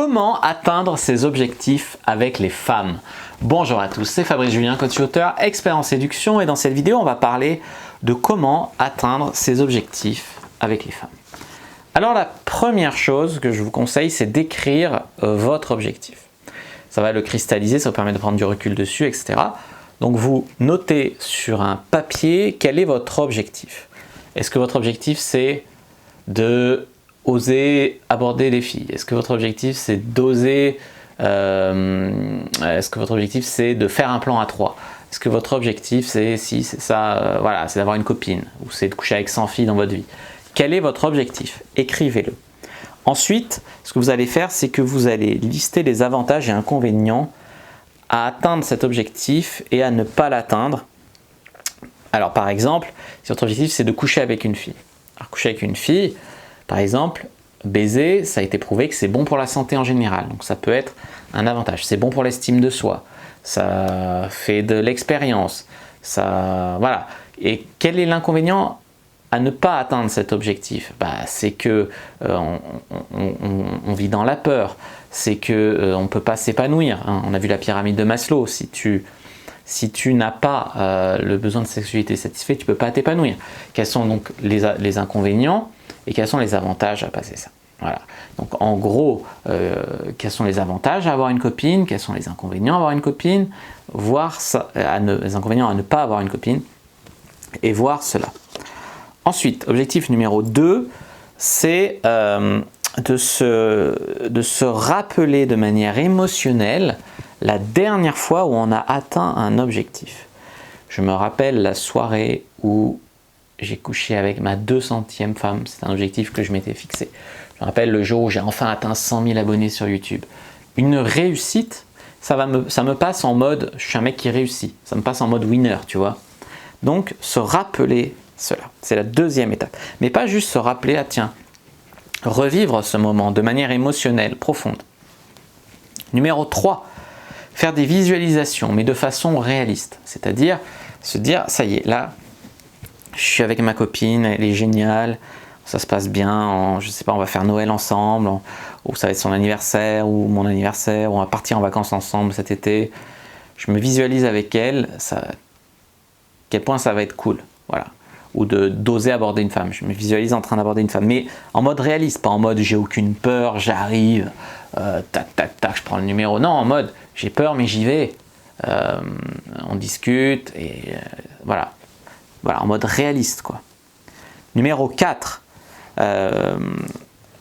Comment atteindre ses objectifs avec les femmes? Bonjour à tous, c'est Fabrice Julien, coach auteur, expert en séduction, et dans cette vidéo, on va parler de comment atteindre ses objectifs avec les femmes. Alors la première chose que je vous conseille, c'est d'écrire votre objectif. Ça va le cristalliser, ça vous permet de prendre du recul dessus, etc. Donc vous notez sur un papier quel est votre objectif. Est-ce que votre objectif c'est de oser aborder les filles? Est-ce que votre objectif c'est d'oser est-ce que votre objectif c'est de faire un plan à 3? Est-ce que votre objectif c'est si c'est ça, voilà, c'est d'avoir une copine ou c'est de coucher avec 100 filles dans votre vie? Quel est votre objectif? Écrivez-le. Ensuite, ce que vous allez faire, c'est que vous allez lister les avantages et inconvénients à atteindre cet objectif et à ne pas l'atteindre. Alors par exemple, si votre objectif c'est de coucher avec une fille. Alors coucher avec une fille, par exemple, baiser, ça a été prouvé que c'est bon pour la santé en général. Donc ça peut être un avantage. C'est bon pour l'estime de soi. Ça fait de l'expérience. Ça, voilà. Et quel est l'inconvénient à ne pas atteindre cet objectif? C'est que on vit dans la peur. C'est que on ne peut pas s'épanouir. Hein. On a vu la pyramide de Maslow. Si tu n'as pas le besoin de sexualité satisfait, tu ne peux pas t'épanouir. Quels sont donc les inconvénients et quels sont les avantages à passer ça? Voilà. Donc en gros, quels sont les avantages à avoir une copine, quels sont les inconvénients à avoir une copine, voir ça, les inconvénients à ne pas avoir une copine, et voir cela. Ensuite, objectif numéro 2, c'est de se rappeler de manière émotionnelle la dernière fois où on a atteint un objectif. Je me rappelle la soirée où j'ai couché avec ma 200e femme, c'est un objectif que je m'étais fixé. Je me rappelle le jour où j'ai enfin atteint 100 000 abonnés sur YouTube. Une réussite, ça me passe en mode, je suis un mec qui réussit, ça me passe en mode winner, tu vois. Donc se rappeler cela, c'est la deuxième étape. Mais pas juste se rappeler, ah tiens, revivre ce moment de manière émotionnelle, profonde. Numéro 3, faire des visualisations, mais de façon réaliste. C'est-à-dire se dire, ça y est, là, je suis avec ma copine, elle est géniale, ça se passe bien, je sais pas, on va faire Noël ensemble, ou ça va être son anniversaire, ou mon anniversaire, ou on va partir en vacances ensemble cet été. Je me visualise avec elle, à quel point ça va être cool, voilà. Ou d'oser aborder une femme. Je me visualise en train d'aborder une femme, mais en mode réaliste, pas en mode j'ai aucune peur, j'arrive, tac, tac, tac, je prends le numéro. Non, en mode j'ai peur, mais j'y vais. On discute, et voilà. Voilà, en mode réaliste, quoi. Numéro 4,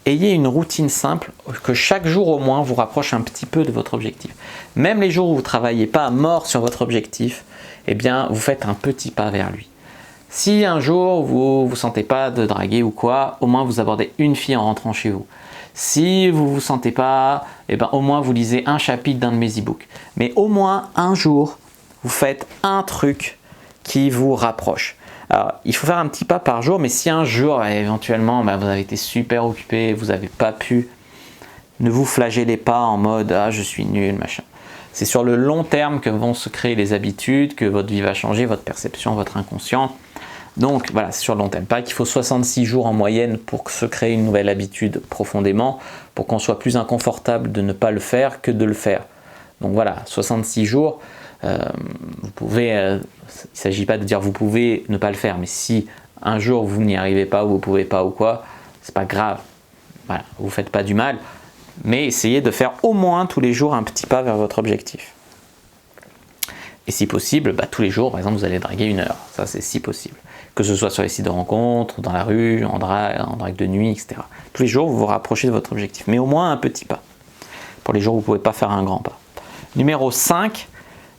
ayez une routine simple que chaque jour au moins vous rapproche un petit peu de votre objectif. Même les jours où vous ne travaillez pas à mort sur votre objectif, eh bien, vous faites un petit pas vers lui. Si un jour vous ne vous sentez pas de draguer ou quoi, au moins vous abordez une fille en rentrant chez vous. Si vous ne vous sentez pas, eh ben, au moins vous lisez un chapitre d'un de mes e-books. Mais au moins un jour, vous faites un truc qui vous rapproche. Alors, il faut faire un petit pas par jour, mais si un jour, éventuellement, vous avez été super occupé, vous n'avez pas pu, ne vous flagellez pas en mode « Ah, je suis nul, machin ». C'est sur le long terme que vont se créer les habitudes, que votre vie va changer, votre perception, votre inconscient. Donc voilà, c'est sur le long terme. Pas qu'il faut 66 jours en moyenne pour se créer une nouvelle habitude profondément, pour qu'on soit plus inconfortable de ne pas le faire que de le faire. Donc voilà, 66 jours, vous pouvez, il ne s'agit pas de dire vous pouvez ne pas le faire, mais si un jour vous n'y arrivez pas ou vous ne pouvez pas ou quoi, c'est pas grave. Voilà, vous ne faites pas du mal, mais essayez de faire au moins tous les jours un petit pas vers votre objectif. Et si possible, tous les jours, par exemple, vous allez draguer 1 heure. Ça, c'est si possible. Que ce soit sur les sites de rencontres, dans la rue, en drague de nuit, etc. Tous les jours, vous vous rapprochez de votre objectif. Mais au moins un petit pas. Pour les jours où vous ne pouvez pas faire un grand pas. Numéro 5,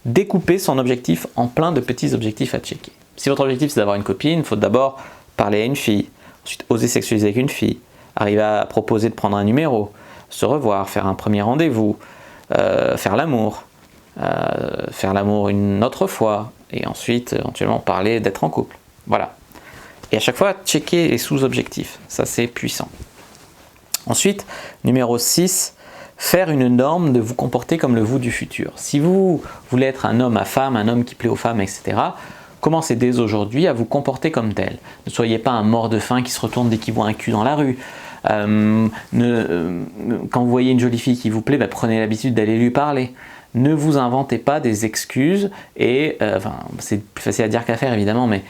découpez son objectif en plein de petits objectifs à checker. Si votre objectif, c'est d'avoir une copine, il faut d'abord parler à une fille. Ensuite, oser sexualiser avec une fille. Arriver à proposer de prendre un numéro. Se revoir, faire un premier rendez-vous. Faire l'amour. Faire l'amour une autre fois, et ensuite éventuellement parler d'être en couple. Voilà. Et à chaque fois, checker les sous-objectifs. Ça, c'est puissant. Ensuite, numéro 6, faire une norme de vous comporter comme le vous du futur. Si vous voulez être un homme à femme, un homme qui plaît aux femmes, etc., commencez dès aujourd'hui à vous comporter comme tel. Ne soyez pas un mort de faim qui se retourne dès qu'il voit un cul dans la rue. Quand vous voyez une jolie fille qui vous plaît, prenez l'habitude d'aller lui parler. Ne vous inventez pas des excuses et, c'est plus facile à dire qu'à faire évidemment, mais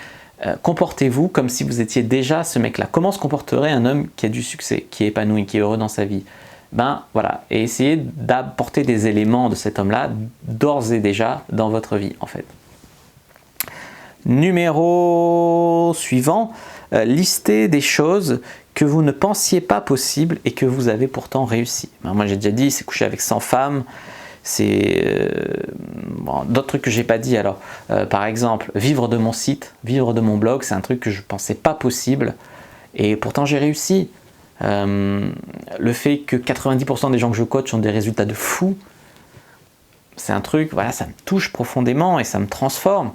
comportez-vous comme si vous étiez déjà ce mec-là. Comment se comporterait un homme qui a du succès, qui est épanoui, qui est heureux dans sa vie? Voilà, et essayez d'apporter des éléments de cet homme-là d'ores et déjà dans votre vie en fait. Numéro suivant, listez des choses que vous ne pensiez pas possibles et que vous avez pourtant réussi. Moi j'ai déjà dit, c'est coucher avec 100 femmes, c'est d'autres trucs que j'ai pas dit alors. Par exemple, vivre de mon site, vivre de mon blog, c'est un truc que je pensais pas possible et pourtant j'ai réussi. Le fait que 90% des gens que je coach ont des résultats de fou, c'est un truc, voilà, ça me touche profondément et ça me transforme.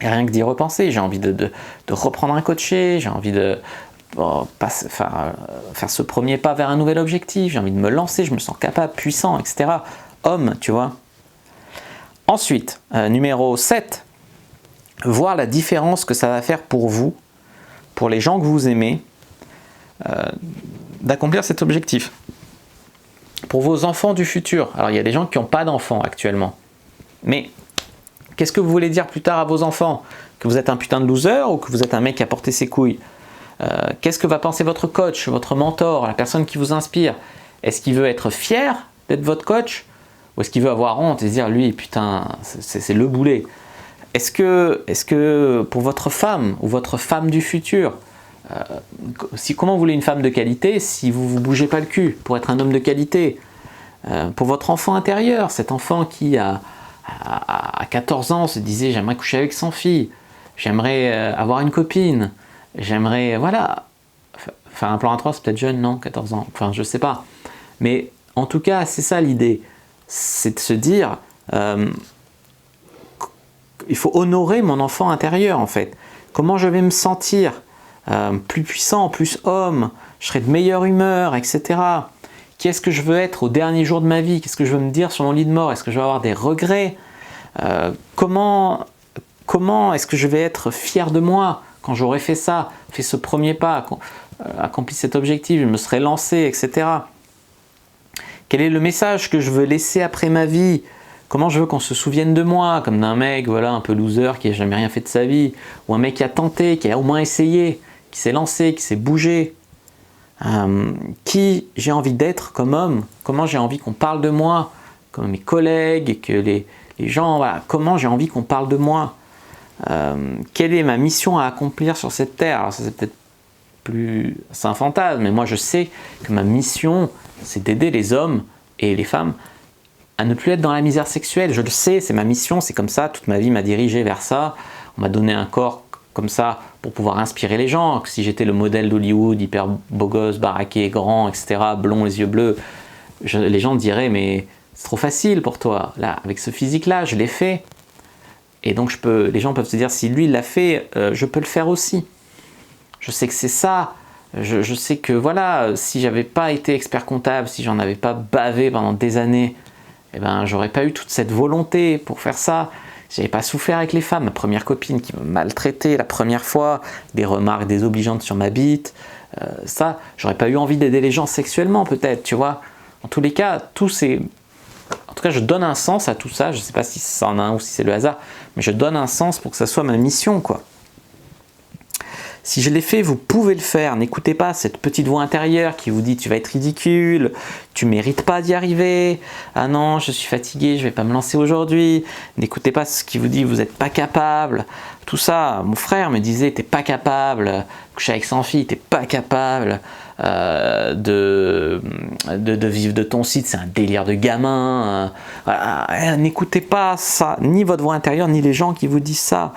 Et rien que d'y repenser, j'ai envie de reprendre un coaché, j'ai envie de faire ce premier pas vers un nouvel objectif, j'ai envie de me lancer, je me sens capable, puissant, etc. Homme, tu vois. Ensuite, numéro 7, voir la différence que ça va faire pour vous, pour les gens que vous aimez, d'accomplir cet objectif. Pour vos enfants du futur. Alors il y a des gens qui n'ont pas d'enfants actuellement. Mais qu'est-ce que vous voulez dire plus tard à vos enfants? Que vous êtes un putain de loser ou que vous êtes un mec qui a porté ses couilles? Qu'est-ce que va penser votre coach, votre mentor, la personne qui vous inspire? Est-ce qu'il veut être fier d'être votre coach? Ou est-ce qu'il veut avoir honte et se dire lui putain c'est le boulet? Est-ce que pour votre femme ou votre femme du futur, comment vous voulez une femme de qualité si vous ne vous bougez pas le cul pour être un homme de qualité? Pour votre enfant intérieur, cet enfant qui à 14 ans se disait j'aimerais coucher avec 100 filles, j'aimerais avoir une copine, j'aimerais, voilà, faire un plan à 3, c'est peut-être jeune, non, 14 ans, enfin je sais pas. Mais en tout cas, c'est ça l'idée, c'est de se dire, il faut honorer mon enfant intérieur en fait. Comment je vais me sentir plus puissant, plus homme, je serai de meilleure humeur, etc. Qu'est-ce que je veux être au dernier jour de ma vie? Qu'est-ce que je veux me dire sur mon lit de mort? Est-ce que je vais avoir des regrets? Comment est-ce que je vais être fier de moi quand j'aurai fait ça, fait ce premier pas, accompli cet objectif, je me serai lancé, etc. Quel est le message que je veux laisser après ma vie? Comment je veux qu'on se souvienne de moi, comme d'un mec voilà, un peu loser qui n'a jamais rien fait de sa vie, ou un mec qui a tenté, qui a au moins essayé, qui s'est lancé, qui s'est bougé. Qui j'ai envie d'être comme homme, comment j'ai envie qu'on parle de moi, comme mes collègues, et que les gens, voilà, comment j'ai envie qu'on parle de moi. Quelle est ma mission à accomplir sur cette terre? Alors ça c'est peut-être c'est un fantasme, mais moi je sais que ma mission c'est d'aider les hommes et les femmes à ne plus être dans la misère sexuelle. Je le sais, c'est ma mission, c'est comme ça, toute ma vie m'a dirigé vers ça. On m'a donné un corps comme ça pour pouvoir inspirer les gens. Si j'étais le modèle d'Hollywood, hyper beau gosse, baraqué, grand, etc., blond, les yeux bleus, les gens diraient mais c'est trop facile pour toi. Là, avec ce physique-là, je l'ai fait. Et donc les gens peuvent se dire si lui il l'a fait, je peux le faire aussi. Je sais que c'est ça. Je sais que voilà, si j'avais pas été expert comptable, si j'en avais pas bavé pendant des années, eh ben j'aurais pas eu toute cette volonté pour faire ça. J'avais pas souffert avec les femmes. Ma première copine qui me maltraitait la première fois, des remarques désobligeantes sur ma bite, ça, j'aurais pas eu envie d'aider les gens sexuellement peut-être, tu vois. En tous les cas, en tout cas, je donne un sens à tout ça. Je sais pas si ça en a un ou si c'est le hasard, mais je donne un sens pour que ça soit ma mission, quoi. Si je l'ai fait, vous pouvez le faire. N'écoutez pas cette petite voix intérieure qui vous dit tu vas être ridicule, tu mérites pas d'y arriver, ah non, je suis fatigué, je vais pas me lancer aujourd'hui. N'écoutez pas ce qui vous dit vous n'êtes pas capable. Tout ça, mon frère me disait t'es pas capable, coucher avec 100 filles, t'es pas capable de vivre de ton site, c'est un délire de gamin. Voilà. N'écoutez pas ça, ni votre voix intérieure, ni les gens qui vous disent ça.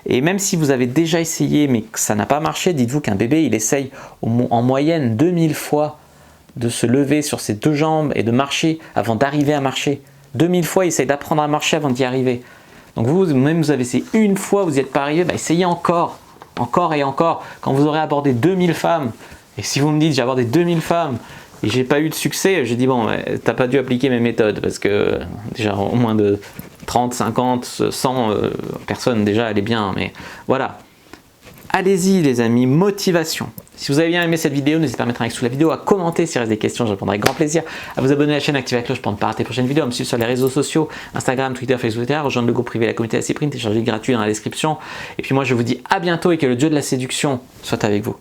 Et même si vous avez déjà essayé mais que ça n'a pas marché, dites-vous qu'un bébé il essaye en moyenne 2000 fois de se lever sur ses deux jambes et de marcher avant d'arriver à marcher. 2000 fois il essaye d'apprendre à marcher avant d'y arriver. Donc vous avez essayé une fois, vous n'y êtes pas arrivé, essayez encore et encore. Quand vous aurez abordé 2000 femmes, et si vous me dites j'ai abordé 2000 femmes et j'ai pas eu de succès, j'ai dit bon, t'as pas dû appliquer mes méthodes parce que déjà au moins de 30, 50, 100 personnes déjà elle est bien, mais voilà. Allez-y les amis, motivation. Si vous avez bien aimé cette vidéo, n'hésitez pas à mettre un like sous la vidéo, à commenter s'il reste des questions, je répondrai avec grand plaisir, à vous abonner à la chaîne, activer la cloche pour ne pas rater les prochaines vidéos, à me suivre sur les réseaux sociaux, Instagram, Twitter, Facebook, etc. Rejoindre le groupe privé, la communauté de la Cyprine, télécharger gratuit dans la description. Et puis moi je vous dis à bientôt et que le dieu de la séduction soit avec vous.